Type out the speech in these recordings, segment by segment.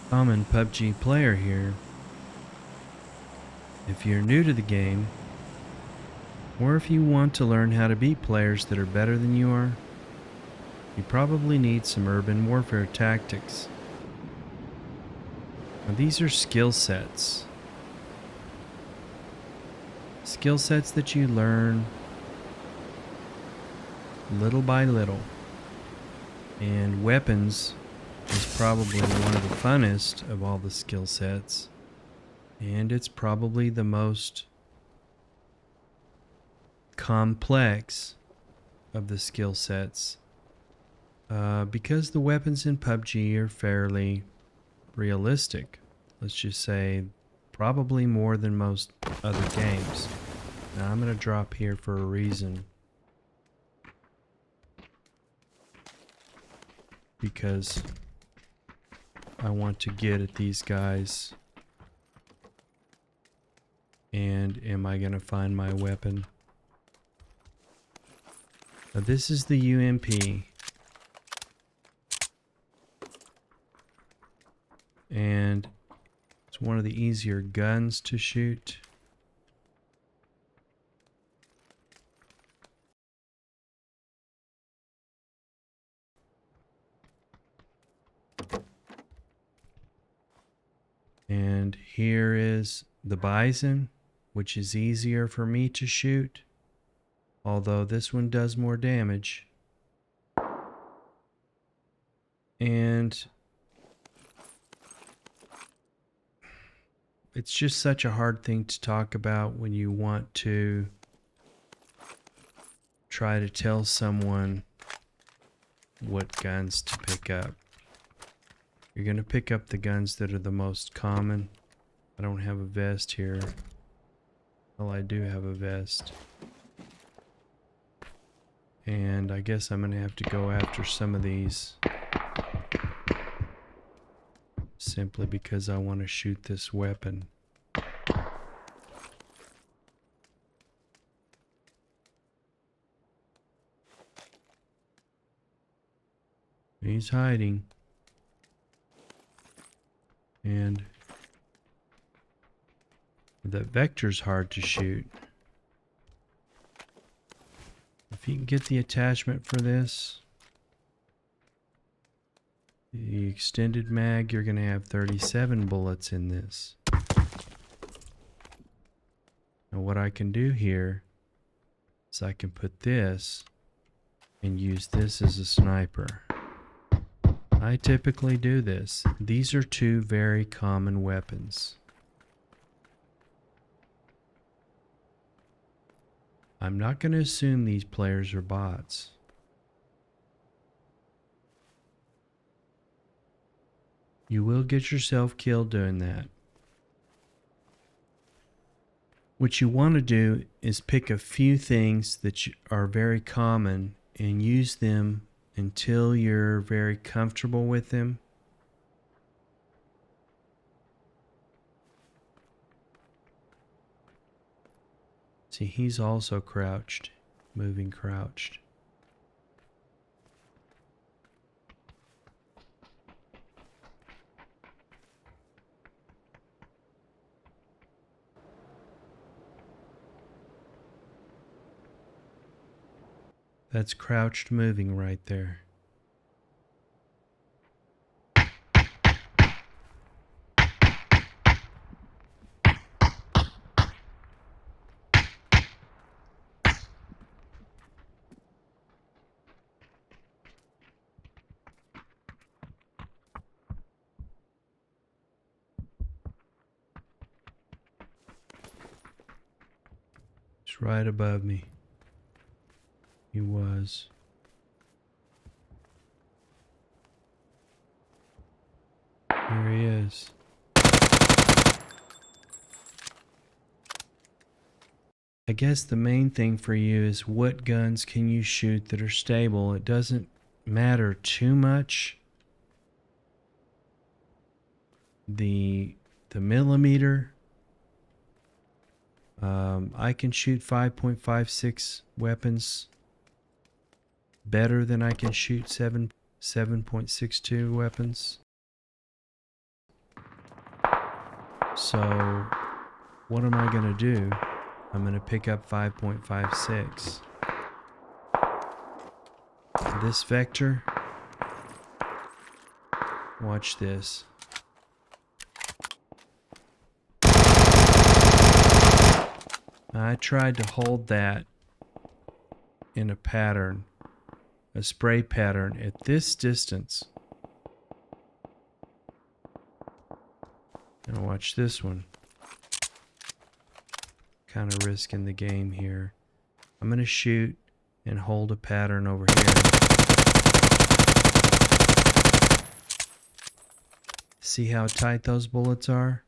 Common PUBG player here. If you're new to the game, or if you want to learn how to beat players that are better than you are, you probably need some urban warfare tactics. Now, these are skill sets. Skill sets that you learn little by little. And weapons is probably one of the funnest of all the skill sets. And it's probably the most complex of the skill sets. Because the weapons in PUBG are fairly realistic. Let's just say probably more than most other games. Now I'm going to drop here for a reason. Because I want to get at these guys. And am I going to find my weapon? Now this is the UMP. And it's one of the easier guns to shoot. And here is the Bison, which is easier for me to shoot, although this one does more damage. And it's just such a hard thing to talk about when you want to try to tell someone what guns to pick up. You're going to pick up the guns that are the most common. I don't have a vest here. Well, I do have a vest. And I guess I'm going to have to go after some of these. Simply because I want to shoot this weapon. He's hiding. And that vector's hard to shoot. If you can get the attachment for this, the extended mag, you're going to have 37 bullets in this. Now what I can do here is I can put this and use this as a sniper. I typically do this. These are two very common weapons. I'm not going to assume these players are bots. You will get yourself killed doing that. What you want to do is pick a few things that are very common and use them until you're very comfortable with them. See, he's also crouched, moving crouched. That's crouched moving right there. It's right above me. He was. Here he is. I guess the main thing for you is what guns can you shoot that are stable. It doesn't matter too much. The millimeter. I can shoot 5.56 weapons better than I can shoot 7.62 weapons. So what am I going to do? I'm going to pick up 5.56. This vector, watch this. I tried to hold that in a pattern, a spray pattern at this distance. Now watch this one. Kind of risking the game here. I'm going to shoot and hold a pattern over here. See how tight those bullets are?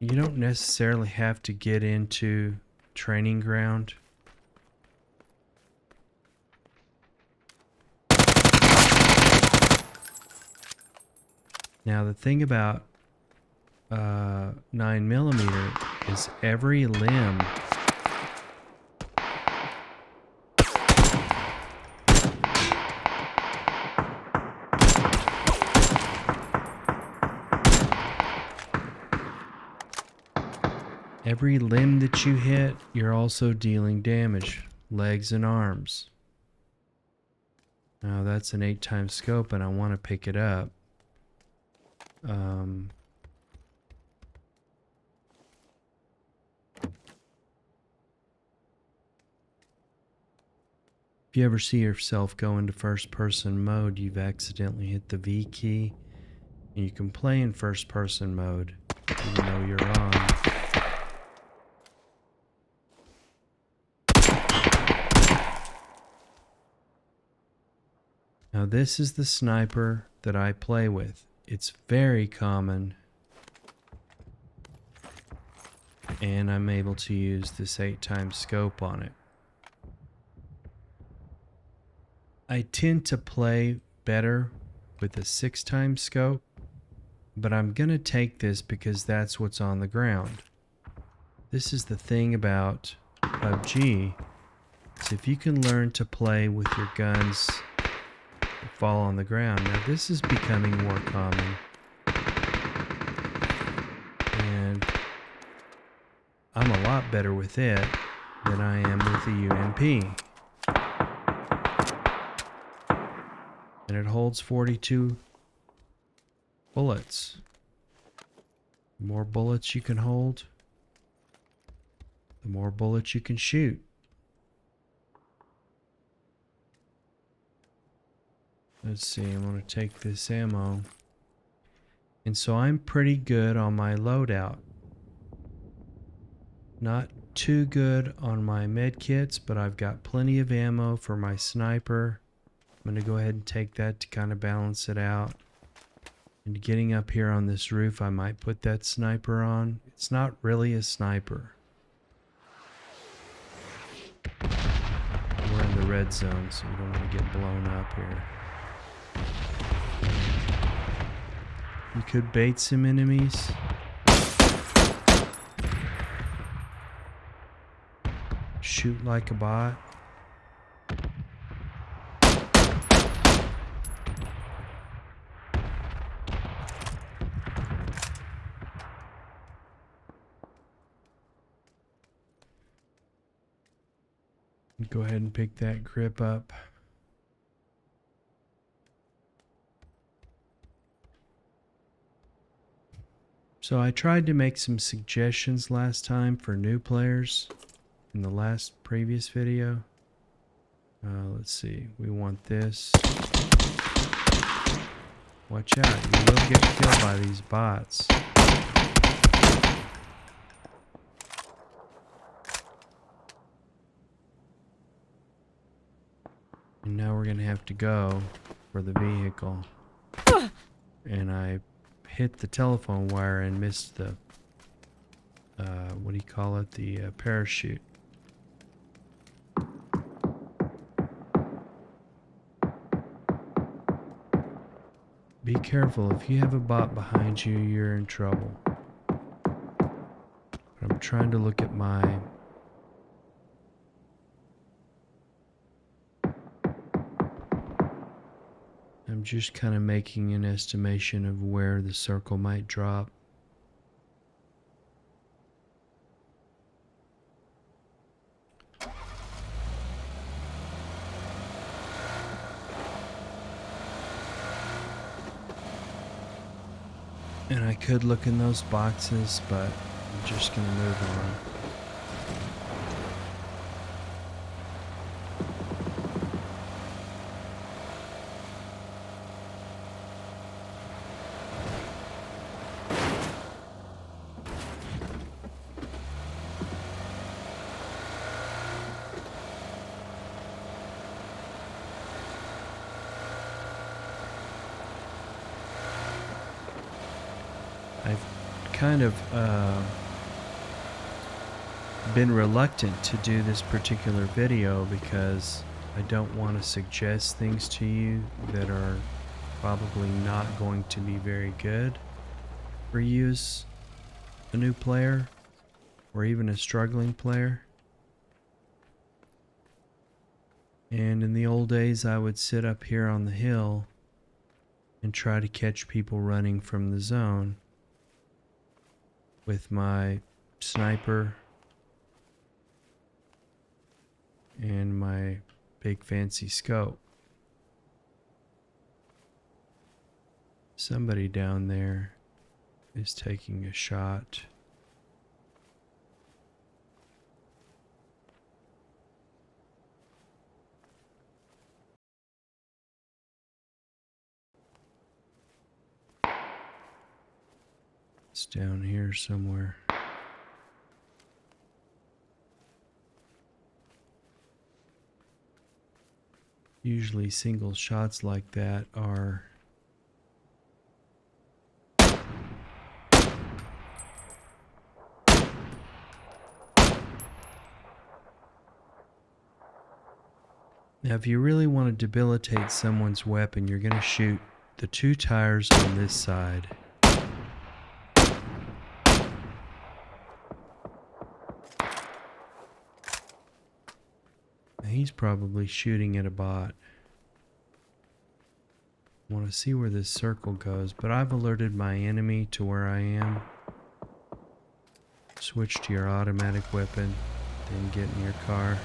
You don't necessarily have to get into training ground. Now the thing about 9mm is every limb that you hit, you're also dealing damage. Legs and arms. Now that's an 8x scope and I want to pick it up. If you ever see yourself go into first person mode, you've accidentally hit the V key, and you can play in first person mode even though you're on. Now this is the sniper that I play with. It's very common, and I'm able to use this 8x scope on it. I tend to play better with a 6x scope, but I'm gonna take this because that's what's on the ground. This is the thing about PUBG, is if you can learn to play with your guns that fall on the ground. Now this is becoming more common, and I'm a lot better with it than I am with the UMP. And it holds 42 bullets. The more bullets you can hold, the more bullets you can shoot. Let's see, I'm going to take this ammo. And so I'm pretty good on my loadout. Not too good on my med kits, but I've got plenty of ammo for my sniper. I'm going to go ahead and take that to kind of balance it out. And getting up here on this roof, I might put that sniper on. It's not really a sniper. We're in the red zone, so we don't want to get blown up here. You could bait some enemies. Shoot like a bot. Go ahead and pick that grip up. So I tried to make some suggestions last time for new players in the previous video. Let's see, we want this. Watch out, you will get killed by these bots. And now we're gonna have to go for the vehicle. And I hit the telephone wire and missed the, what do you call it? The parachute. Be careful, if you have a bot behind you, you're in trouble. I'm trying to look at my... I'm I'm just kind of making an estimation of where the circle might drop. And I could look in those boxes, but I'm just going to move on. I've kind of been reluctant to do this particular video because I don't want to suggest things to you that are probably not going to be very good for you as a new player or even a struggling player. And in the old days, I would sit up here on the hill and try to catch people running from the zone with my sniper and my big fancy scope. Somebody down there is taking a shot. It's down here somewhere. Usually single shots like that are now if you really want to debilitate someone's weapon, you're going to shoot the two tires on this side. He's probably shooting at a bot. I want to see where this circle goes, but I've alerted my enemy to where I am. Switch to your automatic weapon, then get in your car.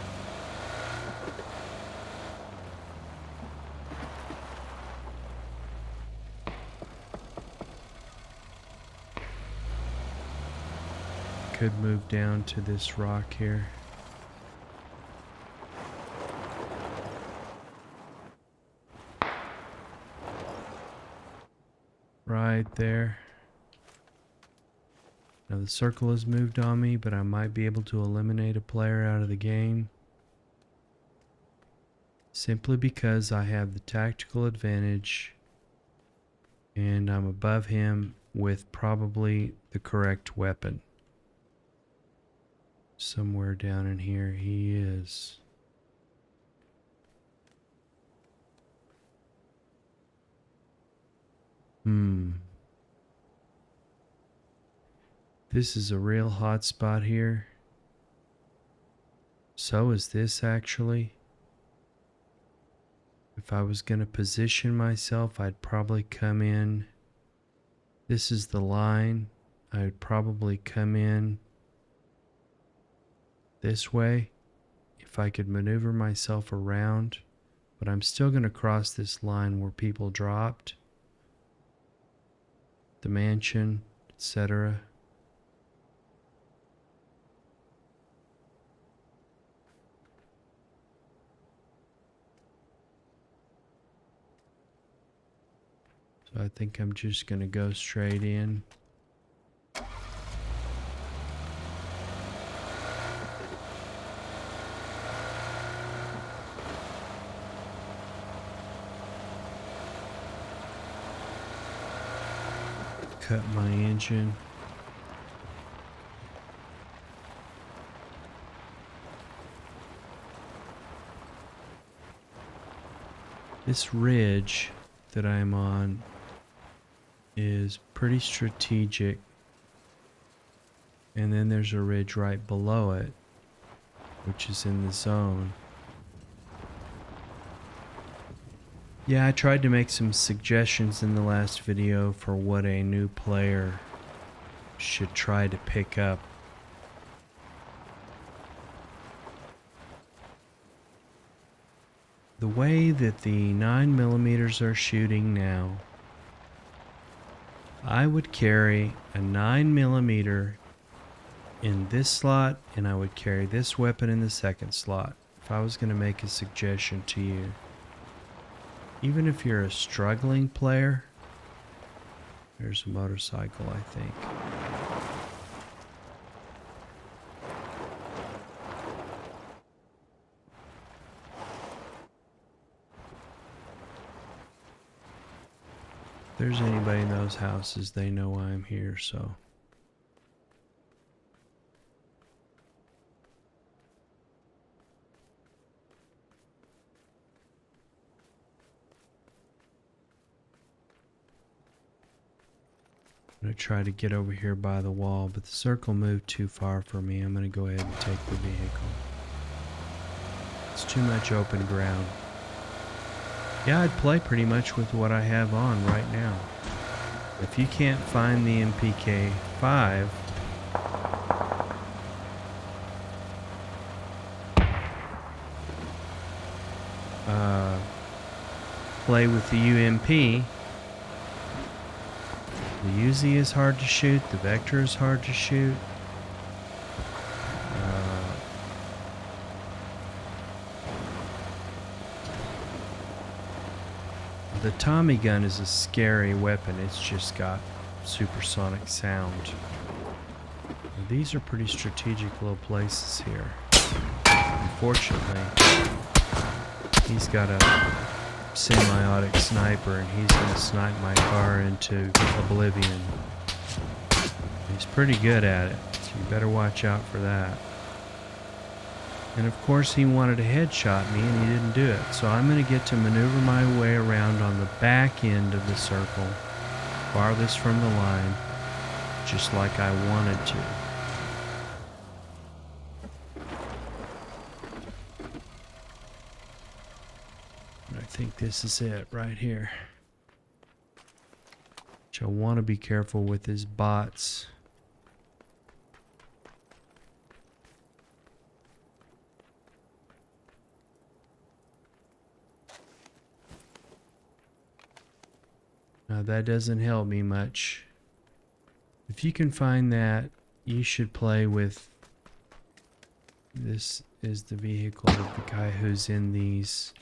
Could move down to this rock here. Right there. Now the circle has moved on me, but I might be able to eliminate a player out of the game simply because I have the tactical advantage and I'm above him with probably the correct weapon. Somewhere down in here he is. This is a real hot spot here. So is this actually. If I was going to position myself, I'd probably come in. This is the line. I would probably come in this way if I could maneuver myself around. But I'm still going to cross this line where people dropped. The mansion, etc. So I think I'm just going to go straight in. Cut my engine. This ridge that I'm on is pretty strategic, and then there's a ridge right below it, which is in the zone. Yeah, I tried to make some suggestions in the last video for what a new player should try to pick up. The way that the 9mm are shooting now, I would carry a 9mm in this slot, and I would carry this weapon in the second slot if I was going to make a suggestion to you. Even if you're a struggling player, there's a motorcycle, I think. If there's anybody in those houses, they know I'm here, so. I'm going to try to get over here by the wall, but the circle moved too far for me. I'm going to go ahead and take the vehicle. It's too much open ground. Yeah, I'd play pretty much with what I have on right now. If you can't find the MPK-5, play with the UMP. The UZ is hard to shoot, the Vector is hard to shoot. The Tommy gun is a scary weapon. It's just got supersonic sound. And these are pretty strategic little places here. Unfortunately, he's got a semi-autic sniper and he's going to snipe my car into oblivion. He's pretty good at it, so you better watch out for that. And of course he wanted to headshot me and he didn't do it. So I'm going to get to maneuver my way around on the back end of the circle, farthest from the line, just like I wanted to. And I think this is it right here. Which I want to be careful with his bots. Now that doesn't help me much. If you can find that, you should play with... This is the vehicle of the guy who's in these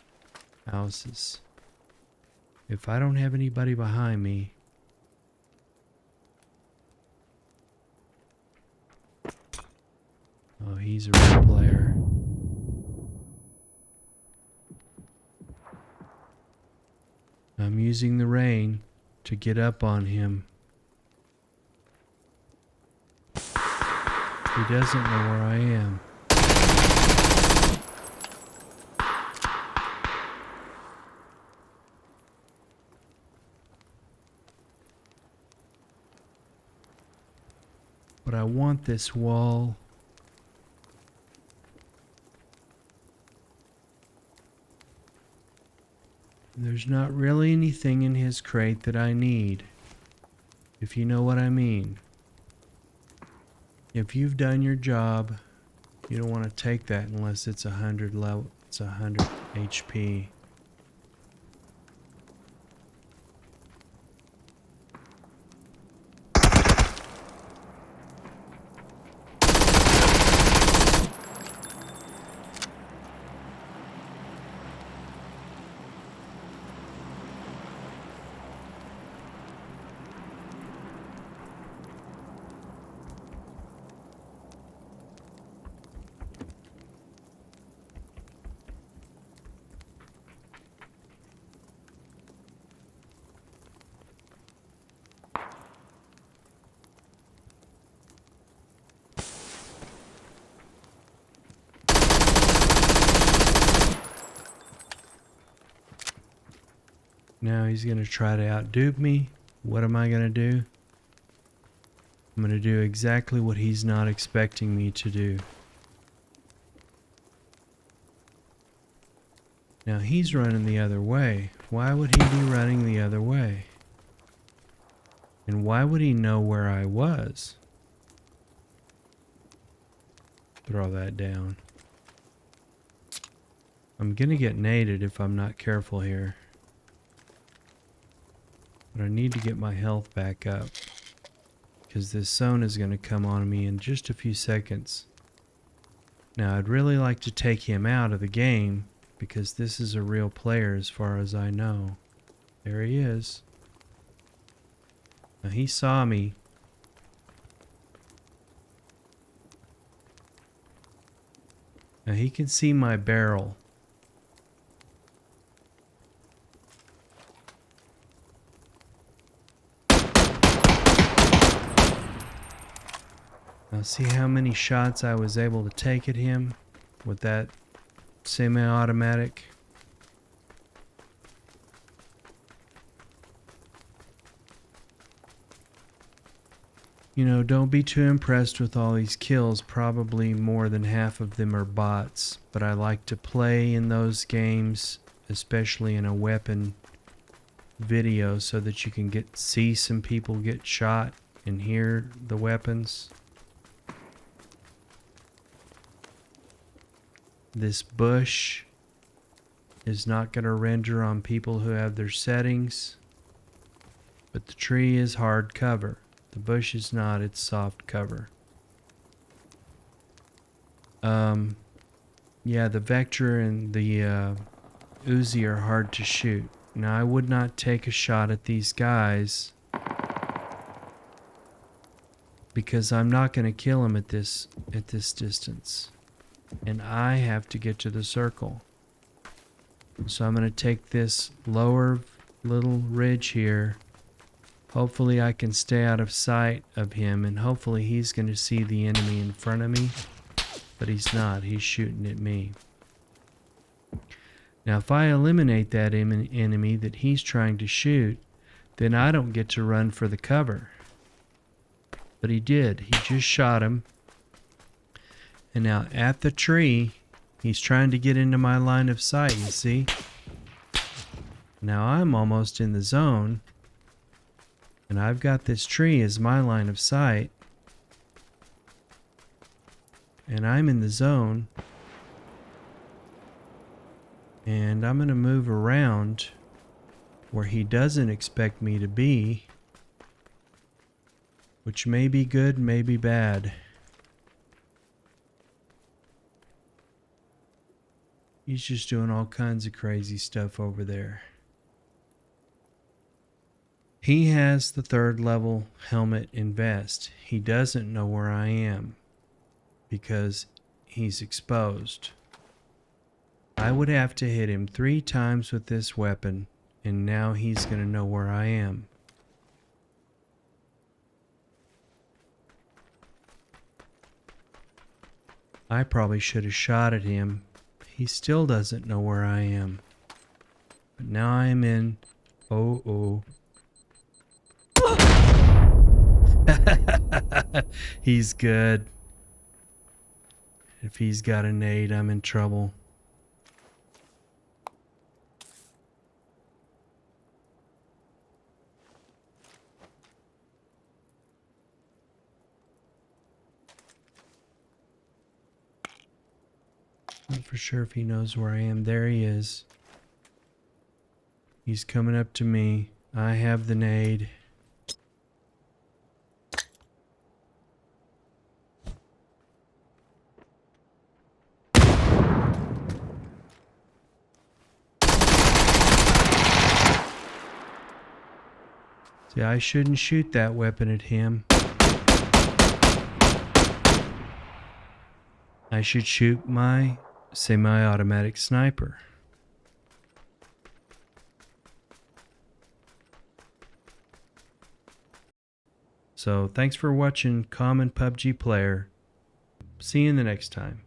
houses. If I don't have anybody behind me... Oh, he's a real player. I'm using the rain to get up on him. He doesn't know where I am. But I want this wall. There's not really anything in his crate that I need, if you know what I mean. If you've done your job, you don't want to take that unless it's 100 level, it's 100 HP. Now he's going to try to outdupe me. What am I going to do? I'm going to do exactly what he's not expecting me to do. Now he's running the other way. why would he be running the other way? And why would he know where I was? Throw that down. I'm gonna get naded if I'm not careful here. But I need to get my health back up, because this zone is gonna come on me in just a few seconds. Now I'd really like to take him out of the game, because this is a real player as far as I know. There he is. Now he saw me. Now he can see my barrel. Now see how many shots I was able to take at him with that semi-automatic. You know, don't be too impressed with all these kills. Probably more than half of them are bots. But I like to play in those games, especially in a weapon video, so that you can see some people get shot and hear the weapons. This bush is not going to render on people who have their settings, but the tree is hard cover. The bush is not, it's soft cover. Yeah, the Vector and the Uzi are hard to shoot. Now I would not take a shot at these guys because I'm not going to kill them at this distance. And I have to get to the circle. So I'm going to take this lower little ridge here. Hopefully I can stay out of sight of him, and hopefully he's going to see the enemy in front of me. But he's not. He's shooting at me. Now if I eliminate that enemy that he's trying to shoot, then I don't get to run for the cover. But he did. He just shot him. And now at the tree, he's trying to get into my line of sight, you see? Now I'm almost in the zone. And I've got this tree as my line of sight. And I'm in the zone. And I'm going to move around where he doesn't expect me to be. Which may be good, may be bad. He's just doing all kinds of crazy stuff over there. He has the 3rd level helmet and vest. He doesn't know where I am because he's exposed. I would have to hit him 3 times with this weapon, and now he's going to know where I am. I probably should have shot at him. He still doesn't know where I am. But now I am in. Oh. He's good. If he's got a nade, I'm in trouble. Not for sure if he knows where I am. There he is. He's coming up to me. I have the nade. See, I shouldn't shoot that weapon at him. I should shoot my semi-automatic sniper. So thanks for watching Common PUBG Player. See you in the next time.